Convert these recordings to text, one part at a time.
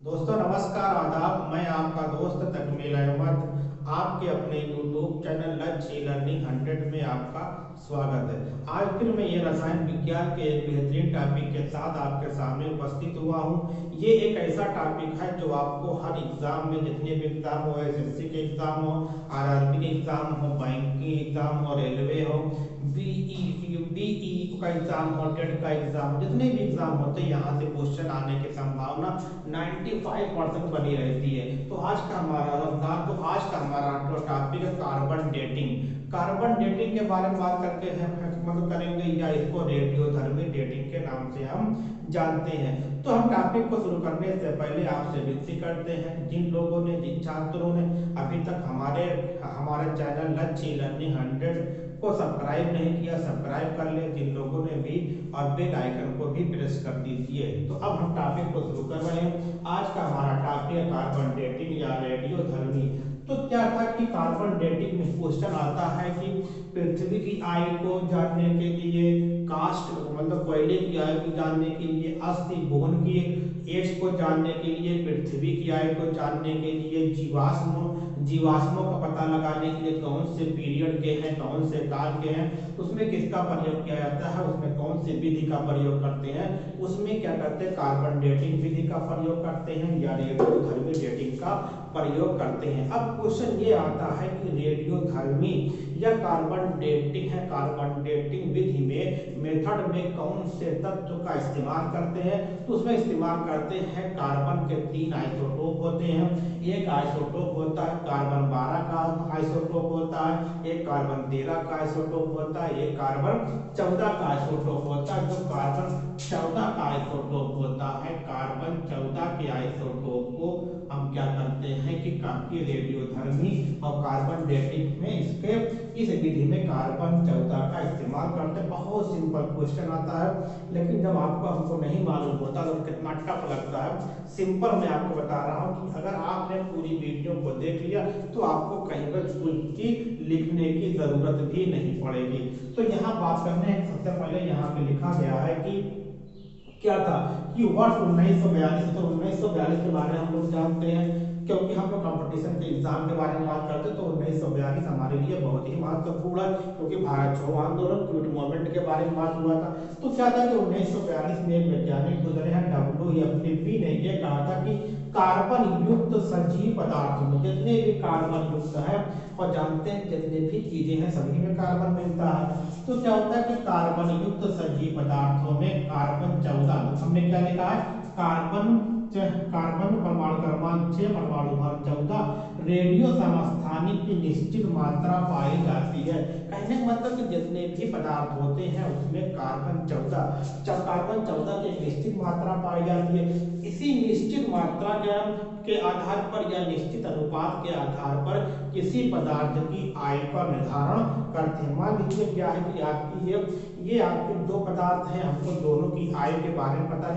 दोस्तों नमस्कार आदाब। मैं आपका दोस्त तकमील अहमद आपके अपने YouTube चैनल लक्ष्य लर्निंग 100 में आपका स्वागत है। आज फिर मैं ये रसायन विज्ञान के एक बेहतरीन टॉपिक के साथ आपके सामने उपस्थित हुआ हूँ। ये एक ऐसा टॉपिक है जो आपको हर एग्जाम में, जितने भी एग्जाम हो, एसएससी के एग्जाम हो, आरआरबी के एग्जाम हो, बैंकिंग एग्जाम हो, रेलवे हो, बीई का एग्जाम हो, टेट का एग्जाम, जितने भी एग्जाम होते हैं यहाँ से क्वेश्चन आने की संभावना 95% बनी रहती है। तो आज का हमारा टॉपिक है कार्बन डेटिंग। कार्बन डेटिंग के बारे में बात करते हैं, मतलब करेंगे, या इसको रेडियोधर्मी डेटिंग के नाम से हम जानते हैं। तो हम टॉपिक को शुरू करने से पहले आपसे विनती करते हैं, जिन लोगों ने, जिन छात्रों ने अभी तक हमारे हमारे चैनल लक्ष्य लर्निंग 100 को सब्सक्राइब नहीं किया, सब्सक्राइब कर ले। जिन लोगों ने भी, और बेल आइकन को भी प्रेस कर दीजिए। तो अब हम टॉपिक को शुरू कर रहे हैं। आज का हमारा टॉपिक है कार्बन डेटिंग या रेडियोधर्मी। तो क्या था कि कार्बन डेटिंग में क्वेश्चन आता है कि पृथ्वी की आयु को जानने के लिए, कास्ट मतलब कोयले की आयु को जानने के लिए, अस्थि बोन की एज को जानने के लिए, पृथ्वी की आयु को जानने के लिए, जीवाश्मों का पता लगाने के लिए कौन से पीरियड के हैं, कौन से काल के हैं, उसमें किसका प्रयोग किया जाता है, उसमें कौन सी विधि का प्रयोग करते हैं, उसमें क्या करते हैं, कार्बन डेटिंग विधि का प्रयोग करते हैं या रेडियोधर्मी डेटिंग का प्रयोग करते हैं। अब क्वेश्चन ये आता है कि रेडियोधर्मी या कार्बन डेटिंग है, कार्बन डेटिंग विधि में, मेथड में कौन से तत्व का इस्तेमाल करते हैं। तो उसमें इस्तेमाल करते हैं कार्बन के 3 आइसोटोप होते हैं। एक आइसोटोप होता है कार्बन 12 का आइसोटोप होता है, एक कार्बन 13 का आइसोटोप होता है, एक कार्बन 14 का आइसोटोप होता है। जो कार्बन 14 का आइसोटोप होता है, कार्बन 14 के आइसोटोप को हम क्या करते हैं कि काफी रेडियोधर्मी और कार्बन डेटिंग में इस विधि में कार्बन 14 का इस्तेमाल करते हैं। बहुत सिंपल क्वेश्चन आता है, लेकिन जब आपको हमको नहीं मालूम होता तो कितना टफ लगता है। सिंपल मैं आपको बता रहा हूँ कि अगर आपने पूरी वीडियो को देख लिया तो आपको कहीं पर कुछ की लिखने की जरूरत भी नहीं पड़ेगी। तो यहाँ बात करने सबसे पहले यहाँ पे लिखा गया है कि क्या था कि वर्ष 1942, तो 1942 के बारे में हम लोग जानते हैं, क्योंकि हम लोग कंपटीशन के एग्जाम के बारे में बात करते हैं। तो 1942 हमारे लिए बहुत ही महत्वपूर्ण है, क्योंकि भारत छोड़ो आंदोलन, क्विट मूवमेंट के बारे में बात हुआ था। तो क्या था कि 1942 में एक वैज्ञानिक गुजरे हैं, WFP ने ये कहा था कि कार्बन युक्त सजीव पदार्थों में, जितने भी कार्बन युक्त है, और जानते हैं जितने भी चीजें हैं सभी में कार्बन मिलता है। तो क्या होता है कि कार्बन युक्त सजीव पदार्थों में कार्बन 14, हमने क्या लिखा है, कार्बन परमाणु क्रमांक 6, परमाणु भार 14, रेडियो समस्थानिक की निश्चित मात्रा पाई जाती है। कहने का मतलब कि जितने भी पदार्थ होते हैं उसमें कार्बन 14 की निश्चित मात्रा पाई जाती है। इसी निश्चित मात्रा के आधार पर या निश्चित अनुपात के आधार पर किसी पदार्थ की आयु का निर्धारण करते हैं। मान लीजिए क्या है कि आपकी ये आपके दो पदार्थ हैं, हमको दोनों की आयु के बारे में पता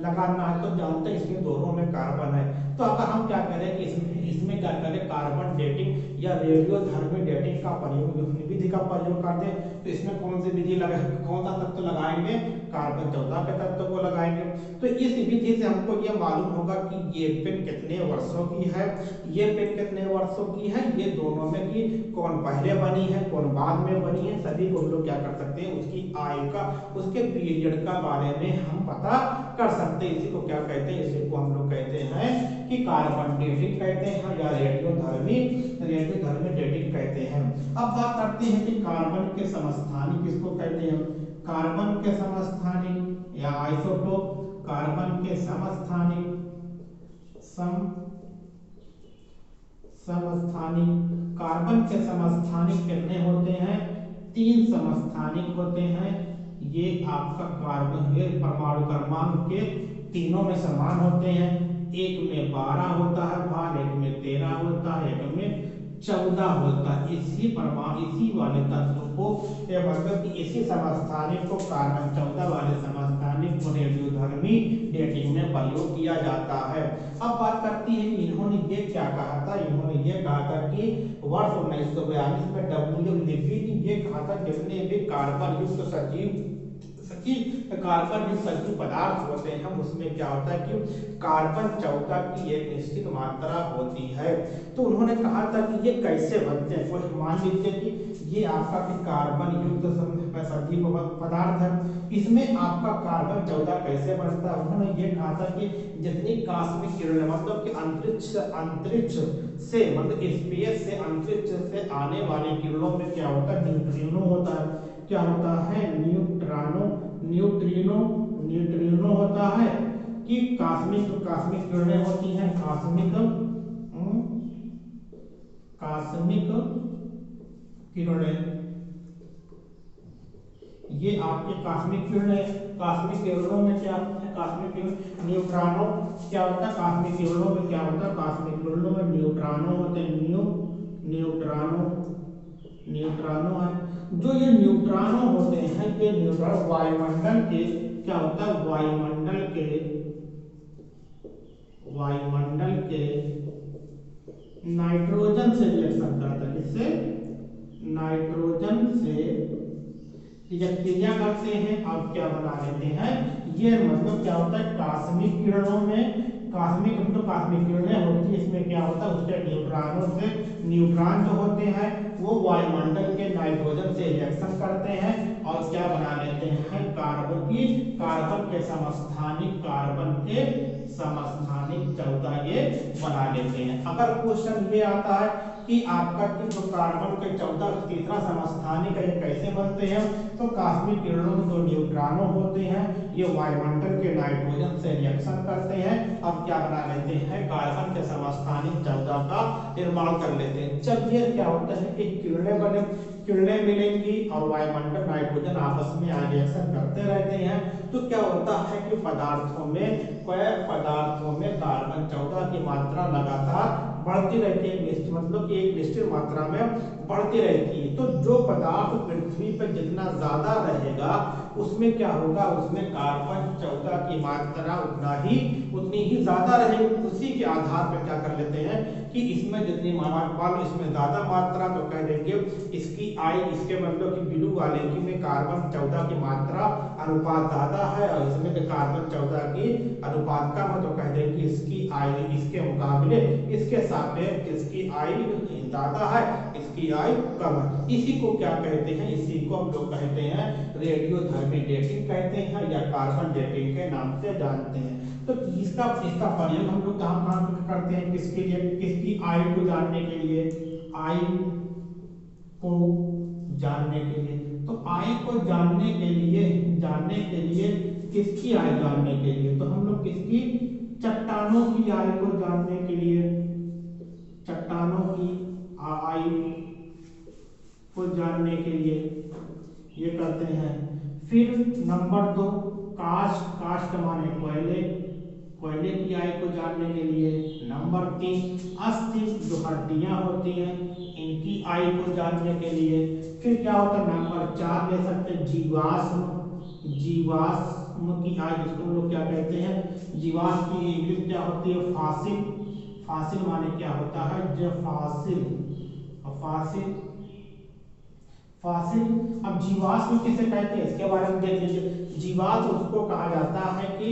लगाना है। तो जानते हैं इसमें दोनों में कार्बन है। तो अगर हम क्या करें कि इसमें क्या करें, कार्बन डेटिंग या रेडियोधर्मी डेटिंग का प्रयोग, विधि का प्रयोग करते हैं। तो इसमें कौन सी विधि लगा, कौन सा तत्व लगाएंगे, कार्बन 14 के तत्व को लगाएंगे। तो इस विधि से हमको ये मालूम होगा कि ये पेन कितने वर्षों की है, ये पेन कितने वर्षों की है, ये दोनों में की कौन पहले बनी है, कौन बाद में बनी है, सभी को हम लोग क्या कर सकते हैं, उसकी आयु का, उसके पीरियड का बारे में हम पता कर सकते हैं। इसी को क्या कहते हैं, इसी को हम लोग कहते हैं कि कार्बन डेटिंग कहते हैं या रेडियोधर्मी डेटिंग कहते हैं। अब बात करते हैं कि कार्बन के समस्थानिक किसको कहते हैं। कार्बन के समस्थानिक या आइसोटोप, कार्बन के समस्थानिक, समस्थानिक, कार्बन के समस्थानिक कितने होते हैं, 3 समस्थानिक होते हैं। ये आपका कार्बन, ये परमाणु क्रमांक के तीनों में समान होते हैं। एक में 12 होता है भार, एक में 13 होता है, एक में 14 होता है। इसी वाले तत्व को, ये मतलब कि इसी समस्थानिक को, कार्बन 14 वाले समस्थानिक को रेडियोधर्मी डेटिंग में प्रयोग किया जाता है। अब बात करती है कि इन्होंने ये क्या कहा था, इन्होंने ये कहा था कि वर्ष 1942 में WFP ने ये कहा था जितने भी कार्बन युक्त कि कार्बन युक्त सभी पदार्थ होते हैं उसमें क्या होता है कि कार्बन 14 की एक निश्चित मात्रा होती है। तो उन्होंने कहा था कि ये कैसे बनते हैं, तो मान लीजिए कि ये आपका कि कार्बन युक्त सभी पदार्थ है, इसमें आपका कार्बन 14 कैसे बनता है। उन्होंने ये कहा था कि जितनी कॉस्मिक किरणें मतलब कि अंतरिक्ष से मतलब स्पेस से अंतरिक्ष से आने वाली किरणों में क्या होता है, न्यूट्रिनो होता है। क्या होता है, न्यूट्रिनो होता है कि कॉस्मिक किरणें होती हैं, कॉस्मिक किरणें, ये आपके कॉस्मिक किरणों में क्या होता है, कॉस्मिक किरण न्यूट्रॉनो क्या होता है, कॉस्मिक किरणों में क्या होता है, कॉस्मिक किरणों में न्यूट्रॉनो होते हैं, न्यूट्रॉनो है। जो ये न्यूट्रॉनो होते हैं, ये न्यूट्रॉन वायुमंडल के क्या होता है, वायुमंडल के नाइट्रोजन से रिएक्शन करता है, किससे, नाइट्रोजन से क्रिया करते हैं और क्या बना लेते हैं। ये मतलब क्या होता है, कॉस्मिक किरणों में कॉस्मिक किरणें होती है, इसमें क्या होता है, उसके न्यूट्रॉनों से न्यूट्रॉन जो होते हैं वो वायुमंडल के नाइट्रोजन से रिएक्शन करते हैं और क्या बना लेते हैं, कार्बन के समस्थानिक 14 ये बना लेते हैं। अगर क्वेश्चन ये आता है कि आपका कि जो कार्बन के 14 तीसरा समस्थानिक है ये कैसे बनते हैं, तो कॉस्मिक किरणों में जो न्यूट्रॉनो होते हैं ये वायुमंडल के नाइट्रोजन से रिएक्शन करते हैं और क्या बना लेते हैं, कार्बन के समस्थानिक 14 का निर्माण कर लेते हैं। जब ये क्या होता है कि किरणें मिलेंगी और वायुमंडल नाइट्रोजन आपस में रिएक्शन करते रहते हैं, तो क्या होता है कि पदार्थों में कार्बन 14 की मात्रा लगातार बढ़ती रहती है, मतलब कि एक निश्चित मात्रा में बढ़ती रहती है। तो जो पदार्थ पृथ्वी पर जितना ज्यादा रहेगा उसमें क्या होगा, उसमें कार्बन 14 की मात्रा उतनी ही ज्यादा रहेगी। उसी के आधार पर क्या कर लेते हैं कि इसमें जितनी मान इसमें ज्यादा मात्रा, तो कह देंगे इसकी इसके मतलब कि ब्लू वाले की में कार्बन 14 की मात्रा अनुपात ज्यादा है और इसमें कार्बन 14 की अनुपात कम है, तो कह देंगे इसकी इसके मुकाबले इसके सापेक्ष इसकी ज्यादा है, इसकी कम है। इसी को क्या कहते हैं, इसी को हम लोग कहते हैं रेडियोधर्मी डेटिंग कहते हैं या कार्बन डेटिंग के नाम से जानते हैं। तो इसका प्रयोग हम लोग कहाँ करते हैं, किसके लिए, किसकी आयु को जानने के लिए, को जानने के लिए। तो आय को जानने के लिए किसकी आय जानने के लिए, तो हम लोग किसकी, चट्टानों की आय को जानने के लिए, चट्टानों की आयु को जानने के लिए ये करते हैं। फिर नंबर 2 कास्ट माने कोयले की आय को जानने के लिए। नंबर 3 अस्थि जो हड्डियां होती हैं इनकी आय को जानने के लिए। फिर क्या होता है, नंबर 4 ले सकते हैं जीवाश्म की आय, जिसको हम लोग क्या कहते हैं, जीवाश्म की इंग्लिश क्या होती है, फासिल माने क्या होता है, जो फासिल। अब जीवाश्म किसे कहते हैं इसके बारे में देख लीजिए। जीवाश्म उसको कहा जाता है कि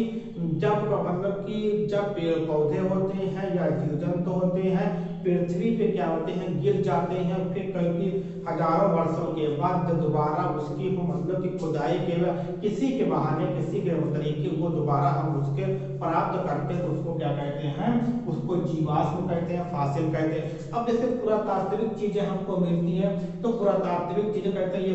जब मतलब कि जब पेड़ पौधे होते हैं या जीव जंतु होते हैं पृथ्वी पे क्या होते हैं, गिर जाते हैं, फिर कई हजारों वर्षों के बाद जब दोबारा उसकी मतलब कि खुदाई के किसी के बहाने किसी के तरीके वो दोबारा हम उसके प्राप्त करते हैं, तो उसको क्या कहते हैं, उसको जीवाश्म कहते हैं, फासिल कहते हैं। अब जैसे पुरातात्विक चीजें हमको मिलती हैं, तो पुरातात्विक चीजें कहते हैं ये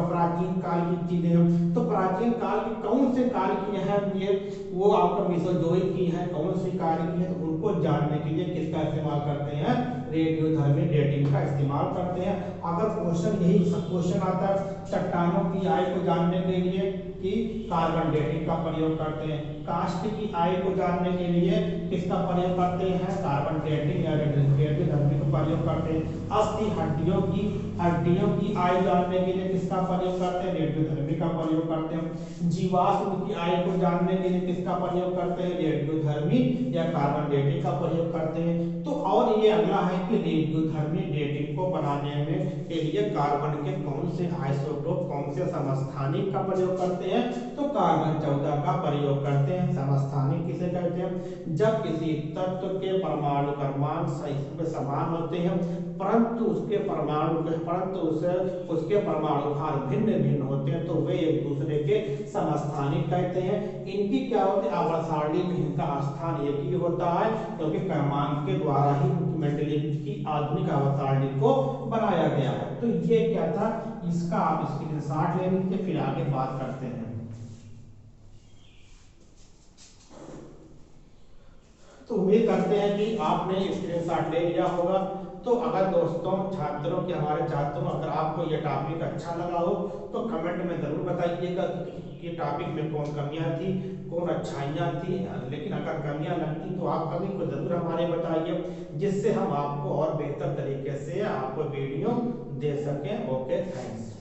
प्राचीन काल की चीजें हैं। तो प्राचीन काल की कौन से काल की है ये, वो आपका मेसोजोइक की है, कौन सी काल की है, तो उनको जानने के लिए किसका इस्तेमाल करते हैं, रेडियोधर्मी डेटिंग का इस्तेमाल करते हैं। अगर क्वेश्चन आता है चट्टानों की आय को जानने के लिए कि कार्बन डेटिंग का प्रयोग करते हैं, कास्ट की आय को जानने के लिए किसका प्रयोग करते हैं, कार्बन डेटिंग या रेडियोधर्मी का प्रयोग करते हैं। अस्थि हड्डियों की आय जानने के लिए किसका प्रयोग करते हैं, रेडियोधर्मी का प्रयोग करते हैं। जीवाश्म की आय को जानने के लिए किसका प्रयोग करते हैं, रेडियोधर्मी या कार्बन डेटिंग का प्रयोग करते हैं। तो और ये ये अगला है कि रेडियोधर्मी डेटिंग को बनाने में के लिए कार्बन के कौन से आइसोटोप, कौन से समस्थानिक का प्रयोग करते हैं? तो कार्बन 14 का प्रयोग करते हैं। समस्थानिक किसे कहते हैं? जब किसी तत्व के परमाणु क्रमांक समान होते हैं परंतु उसके परमाणु भार भिन्न भिन्न होते हैं तो वे एक दूसरे के समस्थानिक कहते हैं। इनकी क्या होती है? आवर्त सारणी में इनका स्थान एक ही होता है क्योंकि क्रमांक के द्वारा ही मेंडलीव की आधुनिक आवर्त सारणी को बनाया गया है। तो ये क्या था, इसका आप स्क्रीनशॉट ले लीजिए, फिर आगे बात करते हैं। तो उम्मीद करते हैं कि आपने स्क्रीनशॉट ले लिया होगा। तो अगर दोस्तों छात्रों के हमारे छात्रों अगर आपको यह टॉपिक अच्छा लगा हो तो कमेंट में ज़रूर बताइएगा कि ये टॉपिक में कौन कमियां थी, कौन अच्छाइयाँ थी। लेकिन अगर कमियां लगती तो आप कभी को ज़रूर हमारे बताइए, जिससे हम आपको और बेहतर तरीके से आपको वीडियो दे सकें। Okay, thanks.